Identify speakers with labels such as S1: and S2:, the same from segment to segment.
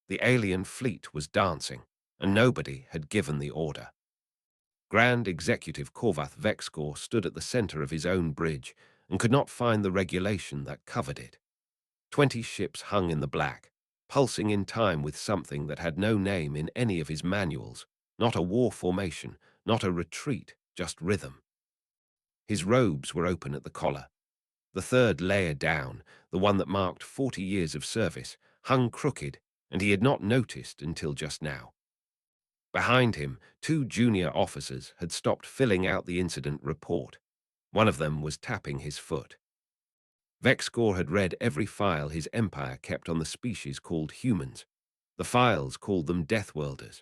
S1: The alien fleet was dancing, and nobody had given the order. Grand Executive Korvath Vexkor stood at the center of his own bridge and could not find the regulation that covered it. 20 ships hung in the black, pulsing in time with something that had no name in any of his manuals, not a war formation, not a retreat, just rhythm. His robes were open at the collar. The third layer down, the one that marked 40 years of service, hung crooked, and he had not noticed until just now. Behind him, 2 junior officers had stopped filling out the incident report. One of them was tapping his foot. Vexkor had read every file his empire kept on the species called humans. The files called them Deathworlders.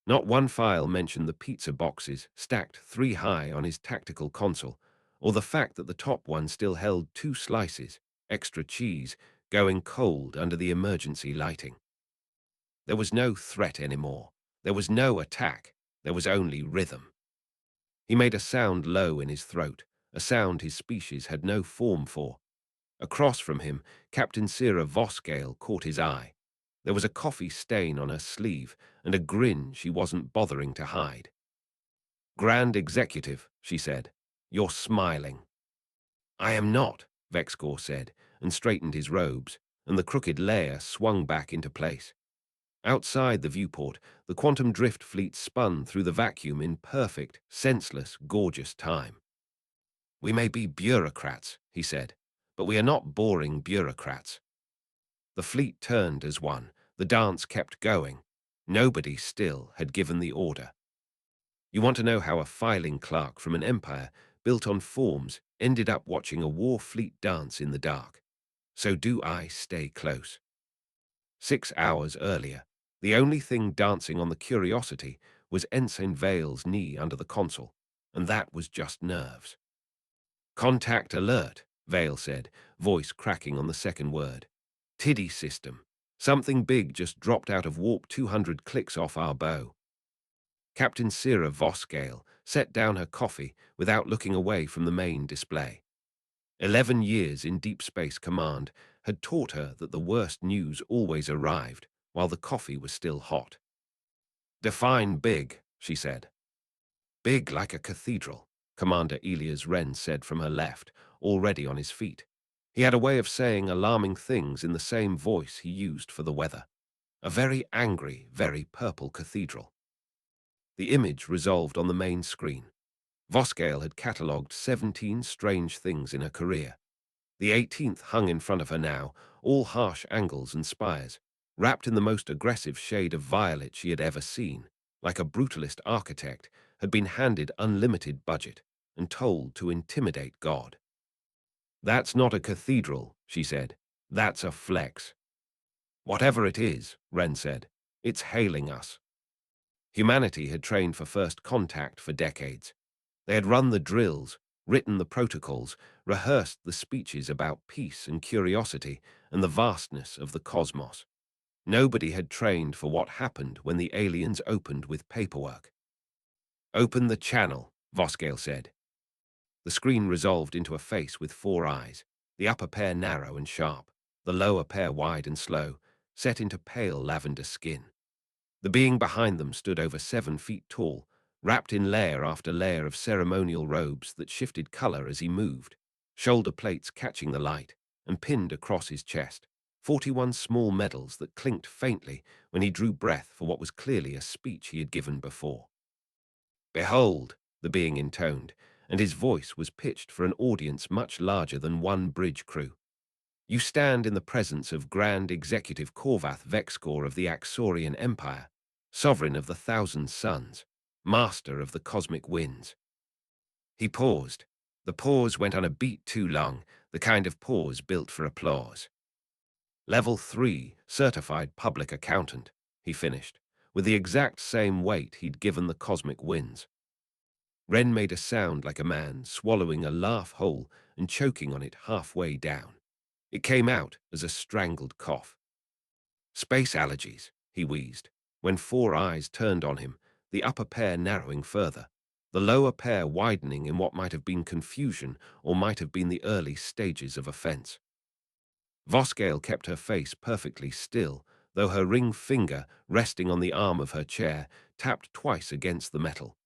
S1: Not one file mentioned the pizza boxes stacked 3 high on his tactical console, or the fact that the top one still held 2 slices, extra cheese, going cold under the emergency lighting. There was no threat anymore. There was no attack. There was only rhythm. He made a sound low in his throat, a sound his species had no form for. Across from him, Captain Sira Vosgale caught his eye. There was a coffee stain on her sleeve and a grin she wasn't bothering to hide. "Grand Executive," she said, "you're smiling." "I am not," Vexkor said, and straightened his robes, and the crooked layer swung back into place. Outside the viewport, the quantum drift fleet spun through the vacuum in perfect, senseless, gorgeous time. "We may be bureaucrats," he said, "but we are not boring bureaucrats." The fleet turned as one. The dance kept going. Nobody still had given the order. You want to know how a filing clerk from an empire built on forms ended up watching a war fleet dance in the dark? So do I. Stay close. 6 hours earlier, the only thing dancing on the Curiosity was Ensign Vale's knee under the console, and that was just nerves. "Contact alert," Vale said, voice cracking on the second word. "Tiddy system. Something big just dropped out of warp 200 clicks off our bow." Captain Sira Vosgale set down her coffee without looking away from the main display. 11 years in Deep Space Command had taught her that the worst news always arrived while the coffee was still hot. "Define big," she said. "Big like a cathedral," Commander Elias Wren said from her left, already on his feet. He had a way of saying alarming things in the same voice he used for the weather. A very angry, very purple cathedral. The image resolved on the main screen. Vosgale had catalogued 17 strange things in her career. The 18th hung in front of her now, all harsh angles and spires, wrapped in the most aggressive shade of violet she had ever seen, like a brutalist architect had been handed unlimited budget and told to intimidate God. "That's not a cathedral," she said. "That's a flex." "Whatever it is," Wren said, "it's hailing us." Humanity had trained for first contact for decades. They had run the drills, written the protocols, rehearsed the speeches about peace and curiosity and the vastness of the cosmos. Nobody had trained for what happened when the aliens opened with paperwork. "Open the channel," Vosgale said. The screen resolved into a face with 4 eyes, the upper pair narrow and sharp, the lower pair wide and slow, set into pale lavender skin. The being behind them stood over 7 feet tall, wrapped in layer after layer of ceremonial robes that shifted color as he moved, shoulder plates catching the light, and pinned across his chest, 41 small medals that clinked faintly when he drew breath for what was clearly a speech he had given before. "Behold," the being intoned, and his voice was pitched for an audience much larger than one bridge crew. "You stand in the presence of Grand Executive Korvath Vexkor of the Axorian Empire, sovereign of the 1,000 suns, master of the cosmic winds." He paused. The pause went on a beat too long, the kind of pause built for applause. "Level 3, certified public accountant," he finished, with the exact same weight he'd given the cosmic winds. Wren made a sound like a man swallowing a laugh whole and choking on it halfway down. It came out as a strangled cough. "Space allergies," he wheezed, when 4 eyes turned on him, the upper pair narrowing further, the lower pair widening in what might have been confusion or might have been the early stages of offense. Vosgale kept her face perfectly still, though her ring finger, resting on the arm of her chair, tapped twice against the metal.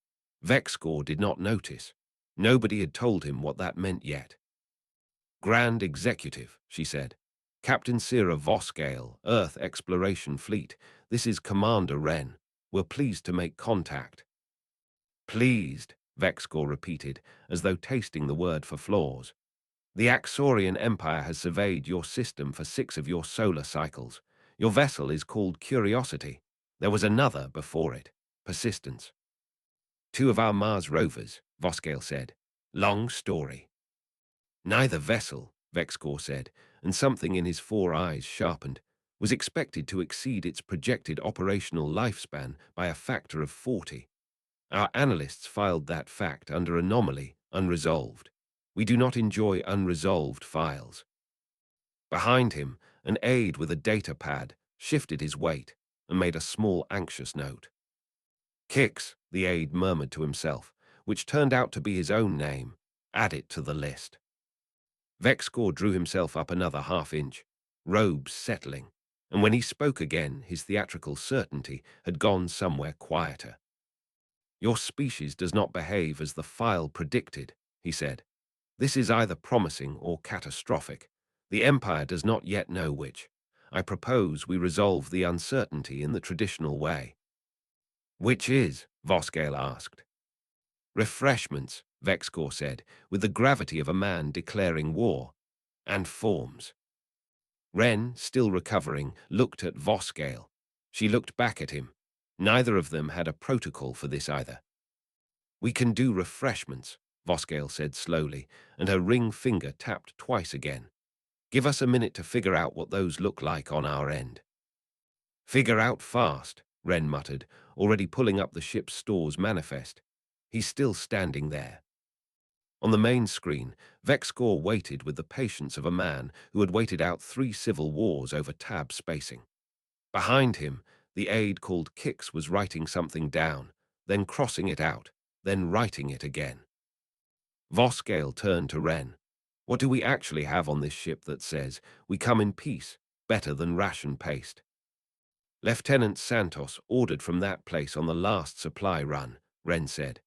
S1: Vexcor did not notice. Nobody had told him what that meant yet. "Grand Executive," she said. "Captain Sira Vosgale, Earth Exploration Fleet. This is Commander Wren. We're pleased to make contact." "Pleased," Vexcor repeated, as though tasting the word for flaws. "The Axorian Empire has surveyed your system for 6 of your solar cycles. Your vessel is called Curiosity. There was another before it, Persistence. 2 of our Mars rovers," Vosgale said. "Long story." "Neither vessel," Vexcor said, and something in his 4 eyes sharpened, "was expected to exceed its projected operational lifespan by a factor of 40. Our analysts filed that fact under anomaly, unresolved. We do not enjoy unresolved files." Behind him, an aide with a data pad shifted his weight and made a small anxious note. "Kix," the aide murmured to himself, which turned out to be his own name. "Add it to the list." Vexcor drew himself up another half-inch, robes settling, and when he spoke again, his theatrical certainty had gone somewhere quieter. "Your species does not behave as the file predicted," he said. "This is either promising or catastrophic. The Empire does not yet know which. I propose we resolve the uncertainty in the traditional way." "Which is?" Vosgale asked. "Refreshments," Vexcor said, with the gravity of a man declaring war. "And forms." Wren, still recovering, looked at Vosgale. She looked back at him. Neither of them had a protocol for this either. "We can do refreshments," Vosgale said slowly, and her ring finger tapped twice again. "Give us a minute to figure out what those look like on our end." "Figure out fast," Wren muttered, already pulling up the ship's stores manifest. He's still standing there. On the main screen, Vexcor waited with the patience of a man who had waited out 3 civil wars over tab spacing. Behind him, the aide called Kix was writing something down, then crossing it out, then writing it again. Vosgale turned to Wren. "What do we actually have on this ship that says, 'We come in peace, better than ration paste'?" "Lieutenant Santos ordered from that place on the last supply run," Wren said.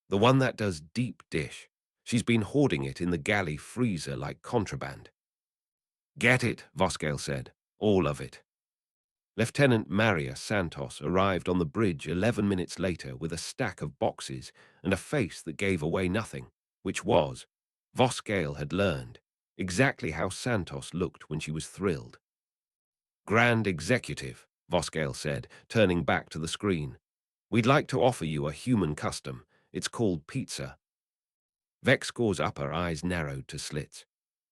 S1: "The one that does deep dish. She's been hoarding it in the galley freezer like contraband." "Get it," Vosgale said. "All of it." Lieutenant Maria Santos arrived on the bridge 11 minutes later with a stack of boxes and a face that gave away nothing, which was, Vosgale had learned, exactly how Santos looked when she was thrilled. "Grand Executive," Vosgale said, turning back to the screen. "We'd like to offer you a human custom. It's called pizza." Vexcor's upper eyes narrowed to slits.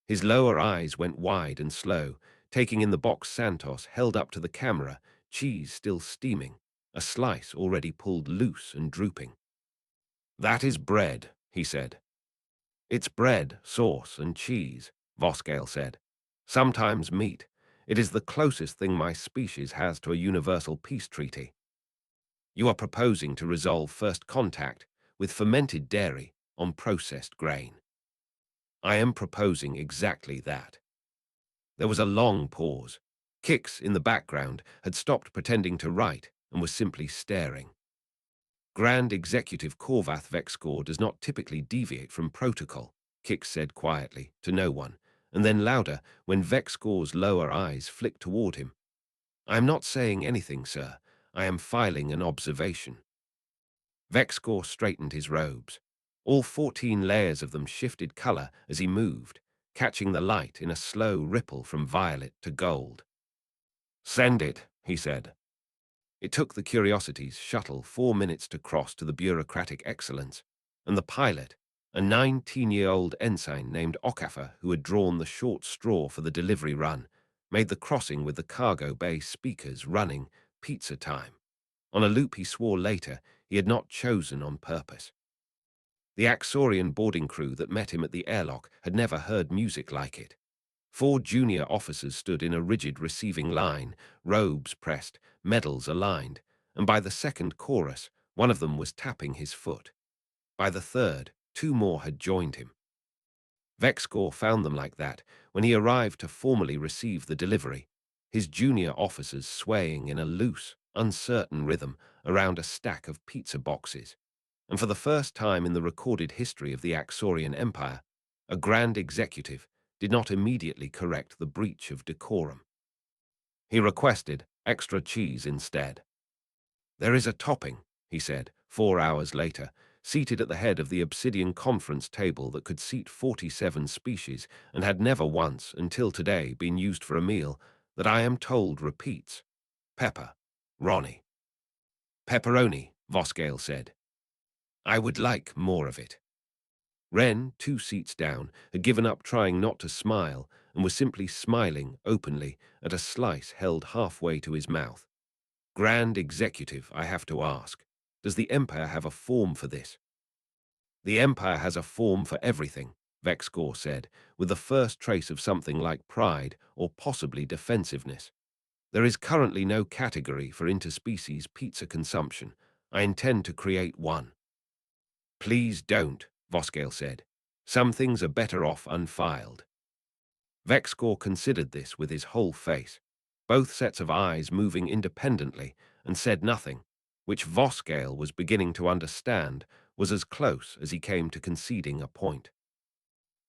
S1: His lower eyes went wide and slow, taking in the box Santos held up to the camera, cheese still steaming, a slice already pulled loose and drooping. "That is bread," he said. "It's bread, sauce, and cheese," Vosgale said. "Sometimes meat. It is the closest thing my species has to a universal peace treaty." "You are proposing to resolve first contact with fermented dairy on processed grain." "I am proposing exactly that." There was a long pause. Kix, in the background, had stopped pretending to write and was simply staring. "Grand Executive Korvath Vexcor does not typically deviate from protocol," Kix said quietly, to no one, and then louder when Vexcor's lower eyes flicked toward him. "I am not saying anything, sir. I am filing an observation." Vexcor straightened his robes. All 14 layers of them shifted color as he moved, catching the light in a slow ripple from violet to gold. "Send it," he said. It took the Curiosity's shuttle 4 minutes to cross to the bureaucratic excellence, and the pilot, a 19-year-old ensign named Okafor who had drawn the short straw for the delivery run, made the crossing with the cargo bay speakers running pizza time, on a loop he swore later he had not chosen on purpose. The Axorian boarding crew that met him at the airlock had never heard music like it. 4 junior officers stood in a rigid receiving line, robes pressed, medals aligned, and by the second chorus, one of them was tapping his foot. By the third, 2 more had joined him. Vexcor found them like that when he arrived to formally receive the delivery. his junior officers swaying in a loose, uncertain rhythm around a stack of pizza boxes. And for the first time in the recorded history of the Axorian Empire, a grand executive did not immediately correct the breach of decorum. He requested extra cheese instead. "There is a topping," he said, 4 hours later, seated at the head of the obsidian conference table that could seat 47 species and had never once, until today, been used for a meal, that I am told repeats. "Pepper, Ronnie." "Pepperoni," Vosgale said. "I would like more of it." Wren, 2 seats down, had given up trying not to smile and was simply smiling openly at a slice held halfway to his mouth. "Grand Executive, I have to ask, does the Empire have a form for this?" "The Empire has a form for everything," Vexgor said, with the first trace of something like pride or possibly defensiveness. "There is currently no category for interspecies pizza consumption. I intend to create one." "Please don't," Vosgale said. "Some things are better off unfiled." Vexgor considered this with his whole face, both sets of eyes moving independently, and said nothing, which Vosgale was beginning to understand was as close as he came to conceding a point.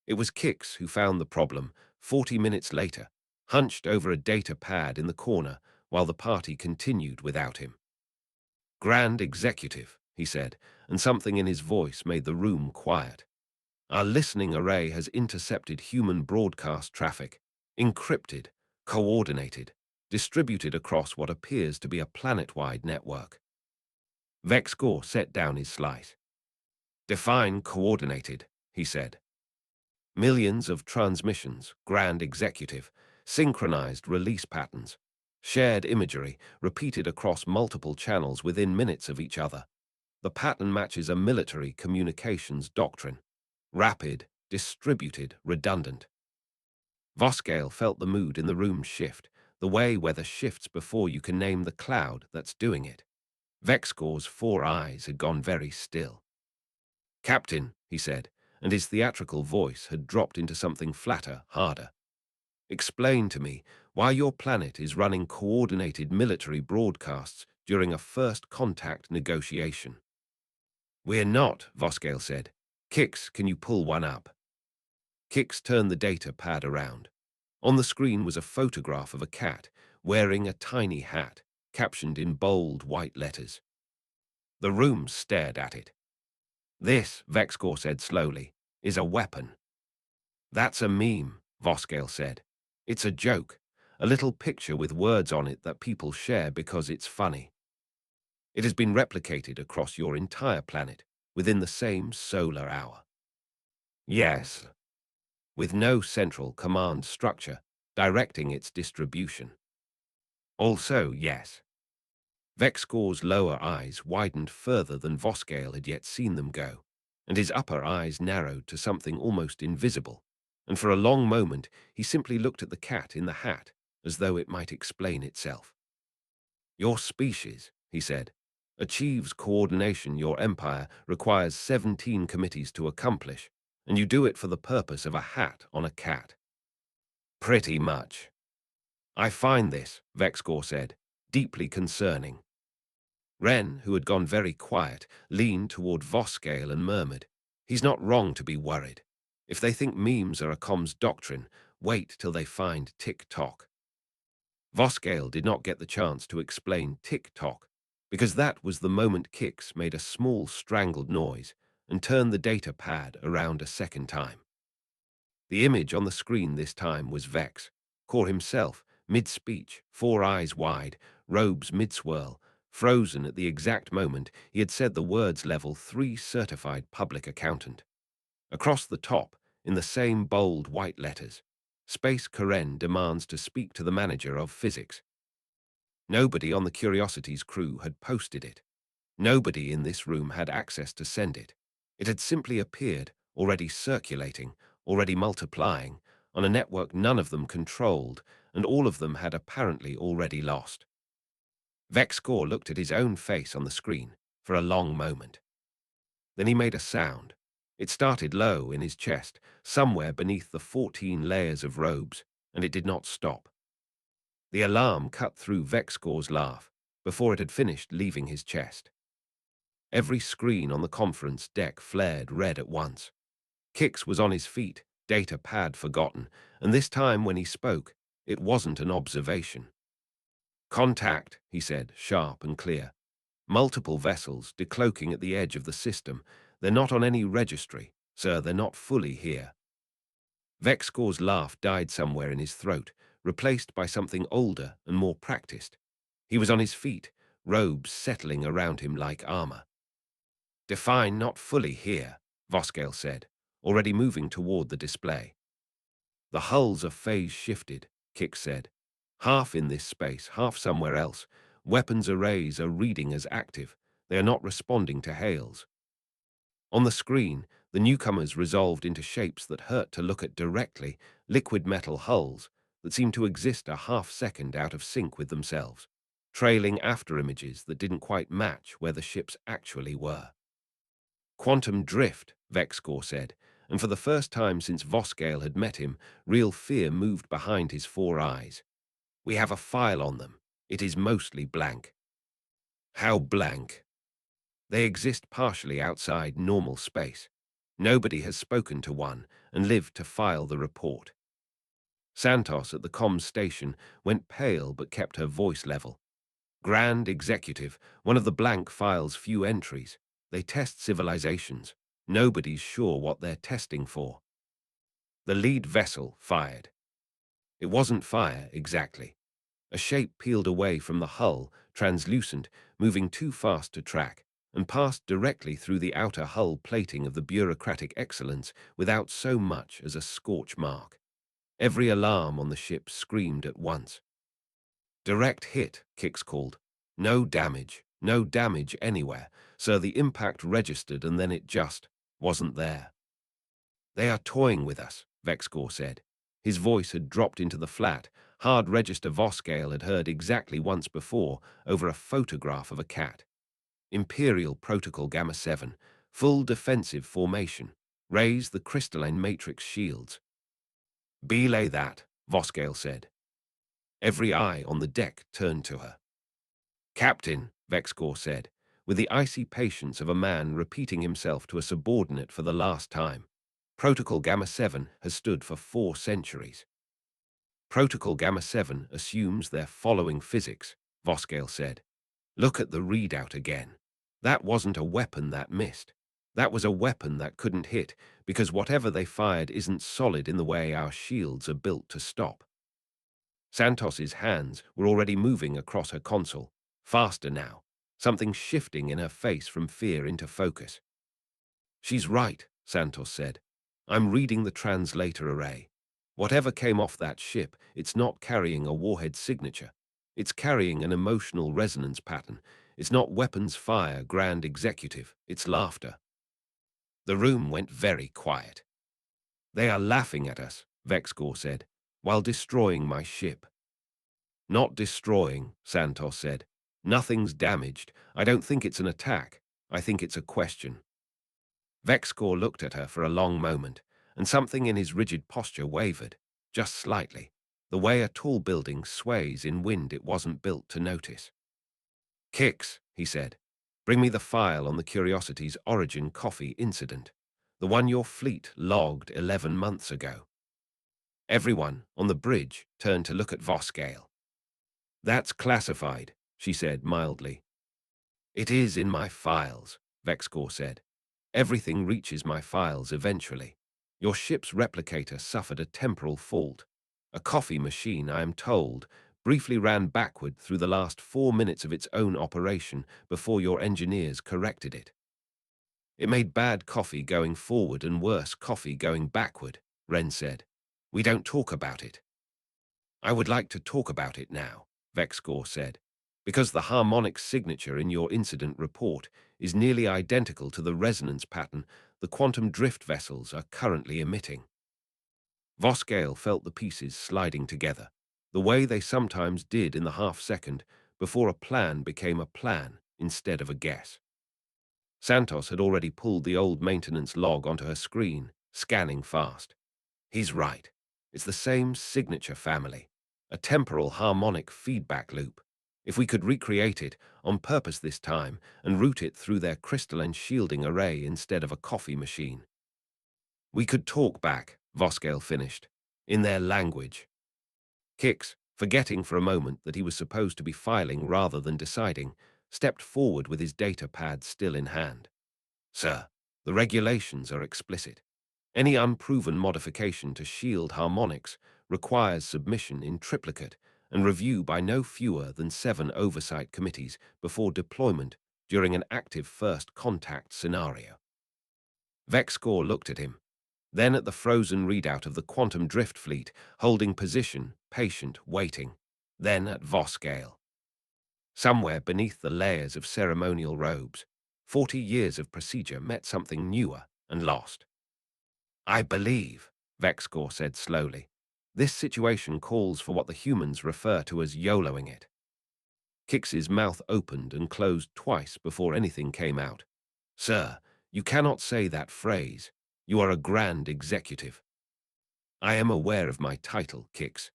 S1: It was Kix who found the problem 40 minutes later, hunched over a data pad in the corner while the party continued without him. "Grand Executive," he said, and something in his voice made the room quiet. "Our listening array has intercepted human broadcast traffic, encrypted, coordinated, distributed across what appears to be a planet-wide network." Vexgor set down his slice. "Define coordinated," he said. "Millions of transmissions, Grand Executive, synchronized release patterns, shared imagery repeated across multiple channels within minutes of each other. The pattern matches a military communications doctrine. Rapid, distributed, redundant." Vosgale felt the mood in the room shift, the way weather shifts before you can name the cloud that's doing it. Vexgor's 4 eyes had gone very still. "Captain," he said, and his theatrical voice had dropped into something flatter, harder. "Explain to me why your planet is running coordinated military broadcasts during a first contact negotiation." "We're not," Vosgale said. "Kix, can you pull one up?" Kix turned the data pad around. On the screen was a photograph of a cat wearing a tiny hat, captioned in bold white letters. The room stared at it. "This," Vexgor said slowly, "is a weapon." "That's a meme," Vosgale said. "It's a joke, a little picture with words on it that people share because it's funny. It has been replicated across your entire planet within the same solar hour." "Yes," with no central command structure directing its distribution. "Also, yes." Vexgor's lower eyes widened further than Vosgale had yet seen them go, and his upper eyes narrowed to something almost invisible, and for a long moment he simply looked at the cat in the hat as though it might explain itself. "Your species," he said, "achieves coordination your empire requires 17 committees to accomplish, and you do it for the purpose of a hat on a cat." "Pretty much." "I find this," Vexgor said, "deeply concerning." Wren, who had gone very quiet, leaned toward Vosgale and murmured, "He's not wrong to be worried. If they think memes are a comms doctrine, wait till they find tick-tock." Vosgale did not get the chance to explain tick-tock, because that was the moment Kix made a small strangled noise and turned the data pad around a second time. The image on the screen this time was Vex, Kor himself, mid-speech, 4 eyes wide, robes mid-swirl, frozen at the exact moment he had said the words level 3 certified public accountant. Across the top, in the same bold white letters, Space Karen demands to speak to the manager of physics. Nobody on the Curiosity's crew had posted it. Nobody in this room had access to send it. It had simply appeared, already circulating, already multiplying, on a network none of them controlled, and all of them had apparently already lost. Vexgor looked at his own face on the screen for a long moment. Then he made a sound. It started low in his chest, somewhere beneath the 14 layers of robes, and it did not stop. The alarm cut through Vexcor's laugh before it had finished leaving his chest. Every screen on the conference deck flared red at once. Kix was on his feet, data pad forgotten, and this time when he spoke, it wasn't an observation. "Contact," he said, sharp and clear. "Multiple vessels decloaking at the edge of the system. They're not on any registry, sir, they're not fully here." Vexcor's laugh died somewhere in his throat, replaced by something older and more practiced. He was on his feet, robes settling around him like armor. "Define not fully here," Vosgale said, already moving toward the display. "The hulls are phase-shifted," Kix said. "Half in this space, half somewhere else. Weapons arrays are reading as active. They are not responding to hails." On the screen, the newcomers resolved into shapes that hurt to look at directly, liquid metal hulls that seemed to exist a half-second out of sync with themselves, trailing after images that didn't quite match where the ships actually were. "Quantum drift," Vexcor said, and for the first time since Vosgale had met him, real fear moved behind his four eyes. "We have a file on them. It is mostly blank." "How blank?" "They exist partially outside normal space. Nobody has spoken to one and lived to file the report." Santos at the comms station went pale but kept her voice level. "Grand Executive, one of the blank file's few entries. They test civilizations. Nobody's sure what they're testing for." The lead vessel fired. It wasn't fire, exactly. A shape peeled away from the hull, translucent, moving too fast to track, and passed directly through the outer hull plating of the bureaucratic excellence without so much as a scorch mark. Every alarm on the ship screamed at once. "Direct hit," Kix called. "No damage. No damage anywhere. So the impact registered and then it just wasn't there." "They are toying with us," Vexcor said. His voice had dropped into the flat, hard register Vosgale had heard exactly once before over a photograph of a cat. "Imperial Protocol Gamma 7, full defensive formation. Raise the crystalline matrix shields." "Belay that," Vosgale said. Every eye on the deck turned to her. "Captain," Vexcor said, with the icy patience of a man repeating himself to a subordinate for the last time, "Protocol Gamma 7 has stood for 4 centuries. Protocol Gamma 7 assumes they're following physics," Vosgale said. "Look at the readout again. That wasn't a weapon that missed. That was a weapon that couldn't hit, because whatever they fired isn't solid in the way our shields are built to stop." Santos's hands were already moving across her console, faster now, something shifting in her face from fear into focus. "She's right," Santos said. "I'm reading the translator array. Whatever came off that ship, it's not carrying a warhead signature. It's carrying an emotional resonance pattern. It's not weapons fire, Grand Executive. It's laughter." The room went very quiet. "They are laughing at us," Vexcor said, "while destroying my ship." "Not destroying," Santos said. "Nothing's damaged. I don't think it's an attack. I think it's a question." Vexcor looked at her for a long moment, and something in his rigid posture wavered, just slightly, the way a tall building sways in wind it wasn't built to notice. "Kix," he said, "bring me the file on the Curiosity's origin coffee incident, the one your fleet logged 11 months ago." Everyone on the bridge turned to look at Vosgale. "That's classified," she said mildly. "It is in my files," Vexcor said. "Everything reaches my files eventually. Your ship's replicator suffered a temporal fault. A coffee machine, I am told, briefly ran backward through the last 4 minutes of its own operation before your engineers corrected it. It made bad coffee going forward and worse coffee going backward," Wren said. "We don't talk about it." "I would like to talk about it now," Vexcor said, "because the harmonic signature in your incident report is nearly identical to the resonance pattern the quantum drift vessels are currently emitting." Vosgale felt the pieces sliding together, the way they sometimes did in the half-second before a plan became a plan instead of a guess. Santos had already pulled the old maintenance log onto her screen, scanning fast. "He's right. It's the same signature family. a temporal harmonic feedback loop. If we could recreate it on purpose this time and route it through their crystalline shielding array instead of a coffee machine. We could talk back, Vosgale finished, in their language. Kix, forgetting for a moment that he was supposed to be filing rather than deciding, stepped forward with his data pad still in hand. Sir, the regulations are explicit. Any unproven modification to shield harmonics requires submission in triplicate and review by no fewer than 7 oversight committees before deployment during an active first contact scenario. Vexcore looked at him, then at the frozen readout of the quantum drift fleet, holding position, patient, waiting, then at Vosgale. Somewhere beneath the layers of ceremonial robes, 40 years of procedure met something newer and lost. I believe, Vexcore said slowly, this situation calls for what the humans refer to as YOLOing it. Kix's mouth opened and closed twice before anything came out. Sir, you cannot say that phrase. You are a grand executive. I am aware of my title, Kix.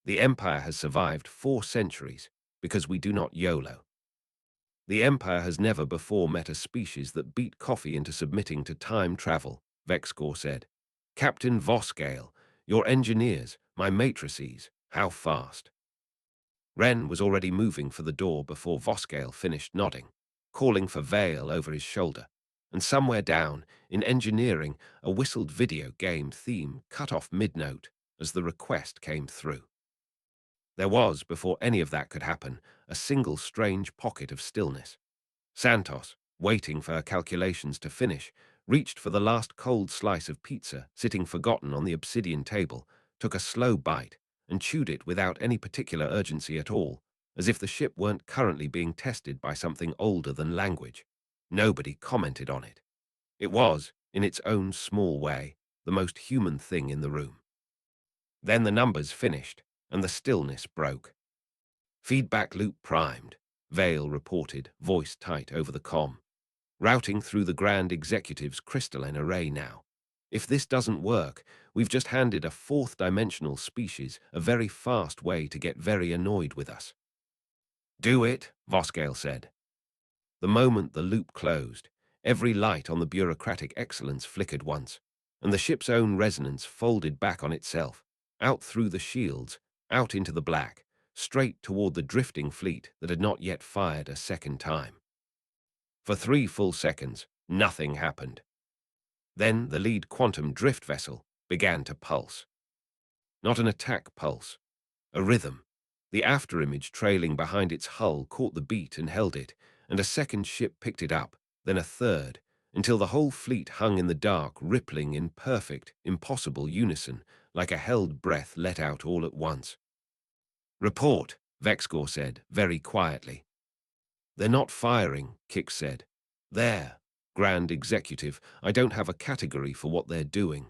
S1: The Empire has survived 4 centuries because we do not YOLO. The Empire has never before met a species that beat coffee into submitting to time travel, Vexcore said. Captain Vosgale, your engineers, my matrices, how fast? Wren was already moving for the door before Vosgale finished nodding, calling for Vale over his shoulder, and somewhere down, in engineering, a whistled video game theme cut off mid-note as the request came through. There was, before any of that could happen, a single strange pocket of stillness. Santos, waiting for her calculations to finish, reached for the last cold slice of pizza sitting forgotten on the obsidian table, took a slow bite, and chewed it without any particular urgency at all, as if the ship weren't currently being tested by something older than language. Nobody commented on it. It was, in its own small way, the most human thing in the room. Then the numbers finished, and the stillness broke. Feedback loop primed, Vale reported, voice tight over the comm. Routing through the Grand Executive's crystalline array now. If this doesn't work, we've just handed a 4th-dimensional species a very fast way to get very annoyed with us. Do it, Vosgale said. The moment the loop closed, every light on the bureaucratic excellence flickered once, and the ship's own resonance folded back on itself, out through the shields, out into the black, straight toward the drifting fleet that had not yet fired a second time. For 3 full seconds, nothing happened. Then the lead quantum drift vessel began to pulse. Not an attack pulse, a rhythm. The afterimage trailing behind its hull caught the beat and held it, and a second ship picked it up, then a third, until the whole fleet hung in the dark, rippling in perfect, impossible unison, like a held breath let out all at once. Report, Vexcore said, very quietly. They're not firing, Kix said. They're, Grand Executive, I don't have a category for what they're doing.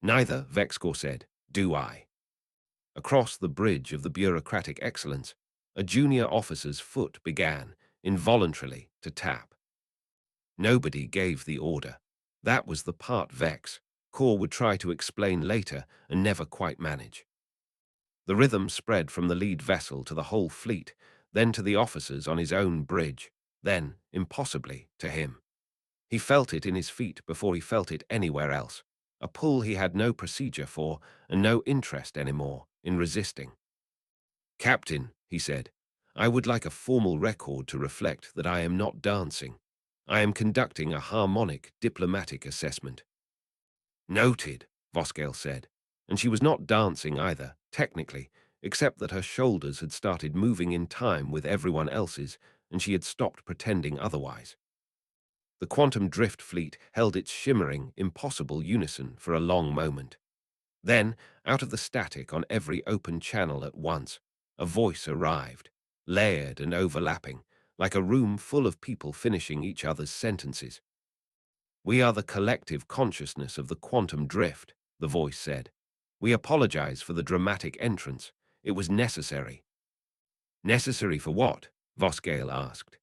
S1: Neither, Vexcore said, do I. Across the bridge of the bureaucratic excellence, a junior officer's foot began, involuntarily, to tap. Nobody gave the order. That was the part Vex, Core would try to explain later and never quite manage. The rhythm spread from the lead vessel to the whole fleet, then to the officers on his own bridge, then, impossibly, to him. He felt it in his feet before he felt it anywhere else, a pull he had no procedure for and no interest anymore in resisting. Captain, he said, I would like a formal record to reflect that I am not dancing. I am conducting a harmonic diplomatic assessment. Noted, Vosgale said, and she was not dancing either, technically, except that her shoulders had started moving in time with everyone else's, and she had stopped pretending otherwise. The quantum drift fleet held its shimmering, impossible unison for a long moment. Then, out of the static on every open channel at once, a voice arrived, layered and overlapping, like a room full of people finishing each other's sentences. We are the collective consciousness of the quantum drift, the voice said. We apologize for the dramatic entrance. It was necessary. Necessary for what? Vosgale asked.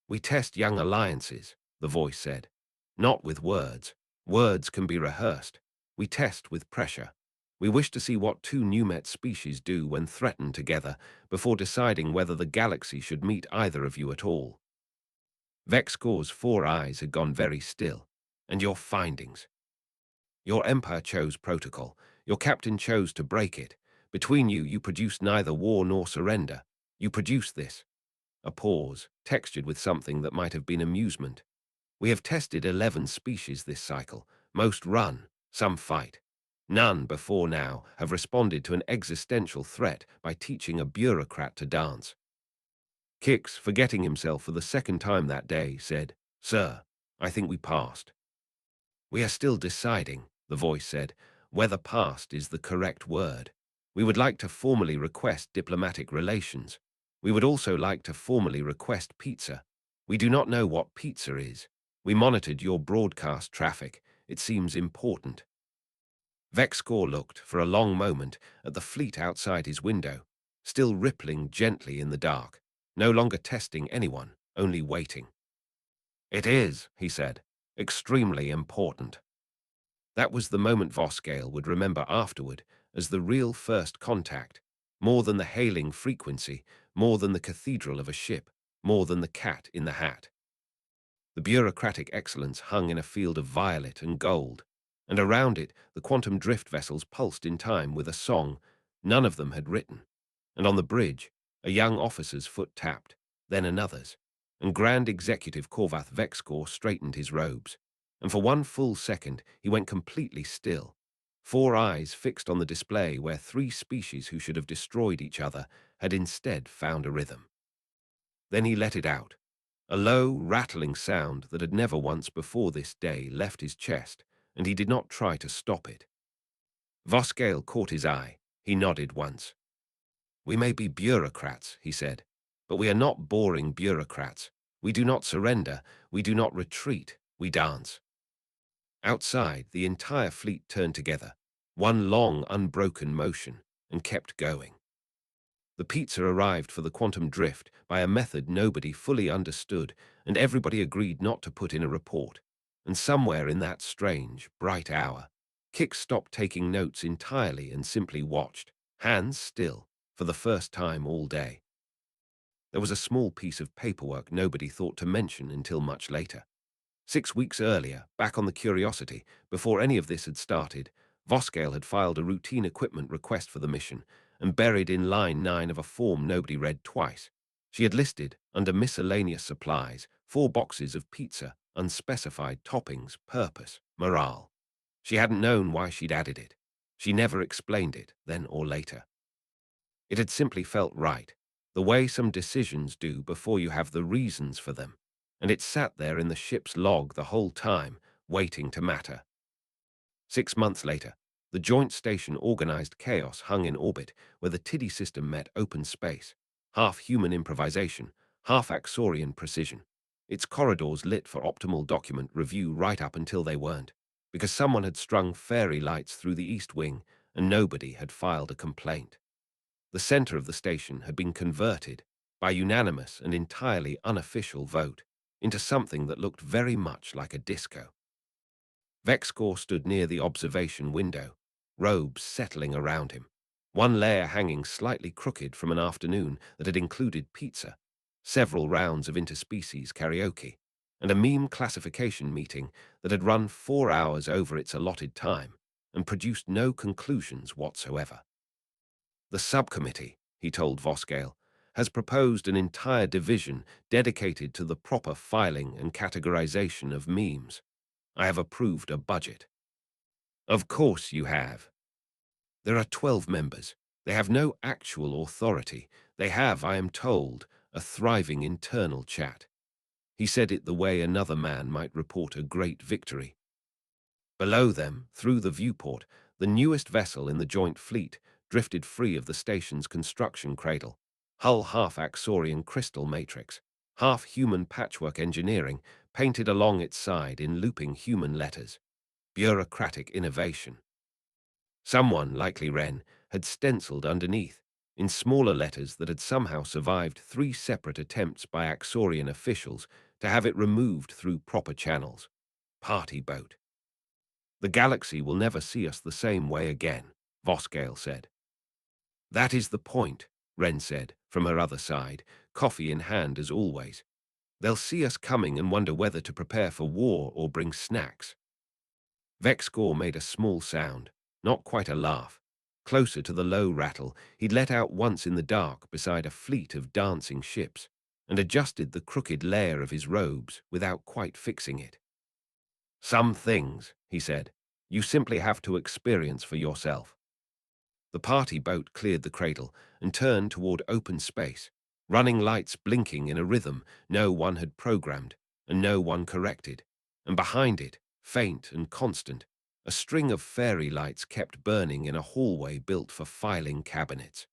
S1: We test young alliances, the voice said. Not with words. Words can be rehearsed. We test with pressure. We wish to see what two new-met species do when threatened together before deciding whether the galaxy should meet either of you at all. Vexcor's 4 eyes had gone very still. And your findings? Your empire chose protocol. Your captain chose to break it. Between you, you produced neither war nor surrender. You produced this. A pause, textured with something that might have been amusement. We have tested 11 species this cycle. Most run, some fight. None before now have responded to an existential threat by teaching a bureaucrat to dance. Kix, forgetting himself for the second time that day, said, "Sir, I think we passed." "We are still deciding," the voice said, "whether passed is the correct word. We would like to formally request diplomatic relations. We would also like to formally request pizza. We do not know what pizza is. We monitored your broadcast traffic. It seems important." Vexcor looked, for a long moment, at the fleet outside his window, still rippling gently in the dark, no longer testing anyone, only waiting. "It is," he said, "extremely important." That was the moment Vosgale would remember afterward as the real first contact, more than the hailing frequency, more than the cathedral of a ship, more than the cat in the hat. The bureaucratic excellence hung in a field of violet and gold, and around it the quantum drift vessels pulsed in time with a song none of them had written. And on the bridge, a young officer's foot tapped, then another's, and Grand Executive Korvath Vexcor straightened his robes. And for one full second he went completely still, 4 eyes fixed on the display where 3 species who should have destroyed each other had instead found a rhythm. Then he let it out. A low, rattling sound that had never once before this day left his chest, and he did not try to stop it. Vosgale caught his eye. He nodded once. "We may be bureaucrats," he said, "but we are not boring bureaucrats. We do not surrender. We do not retreat. We dance." Outside, the entire fleet turned together, one long, unbroken motion, and kept going. The pizza arrived for the quantum drift by a method nobody fully understood, and everybody agreed not to put in a report. And somewhere in that strange, bright hour, Kix stopped taking notes entirely and simply watched, hands still, for the first time all day. There was a small piece of paperwork nobody thought to mention until much later. 6 weeks earlier, back on the Curiosity, before any of this had started, Vosgale had filed a routine equipment request for the mission, and buried in line 9 of a form nobody read twice. She had listed, under miscellaneous supplies, 4 boxes of pizza, unspecified toppings, purpose, morale. She hadn't known why she'd added it. She never explained it, then or later. It had simply felt right, the way some decisions do before you have the reasons for them, and it sat there in the ship's log the whole time, waiting to matter. 6 months later, the joint station organized chaos hung in orbit where the Tiddy system met open space, half human improvisation, half Axorian precision. Its corridors lit for optimal document review right up until they weren't, because someone had strung fairy lights through the east wing and nobody had filed a complaint. The center of the station had been converted, by unanimous and entirely unofficial vote, into something that looked very much like a disco. Vexcor stood near the observation window, robes settling around him, one layer hanging slightly crooked from an afternoon that had included pizza, several rounds of interspecies karaoke, and a meme classification meeting that had run 4 hours over its allotted time and produced no conclusions whatsoever. "The subcommittee," he told Vosgale, "has proposed an entire division dedicated to the proper filing and categorization of memes. I have approved a budget." "Of course you have." "There are 12 members. They have no actual authority. They have, I am told, a thriving internal chat." He said it the way another man might report a great victory. Below them, through the viewport, the newest vessel in the joint fleet drifted free of the station's construction cradle, hull half Axorian crystal matrix, half human patchwork engineering painted along its side in looping human letters. Bureaucratic innovation. Someone, likely Wren, had stenciled underneath, in smaller letters that had somehow survived 3 separate attempts by Axorian officials to have it removed through proper channels. Party boat. "The galaxy will never see us the same way again," Vosgale said. That is the point, Wren said, from her other side, coffee in hand as always. They'll see us coming and wonder whether to prepare for war or bring snacks. Vexgor made a small sound, not quite a laugh, closer to the low rattle he'd let out once in the dark beside a fleet of dancing ships, and adjusted the crooked layer of his robes without quite fixing it. Some things, he said, you simply have to experience for yourself. The party boat cleared the cradle and turned toward open space, running lights blinking in a rhythm no one had programmed and no one corrected, and behind it, faint and constant, a string of fairy lights kept burning in a hallway built for filing cabinets.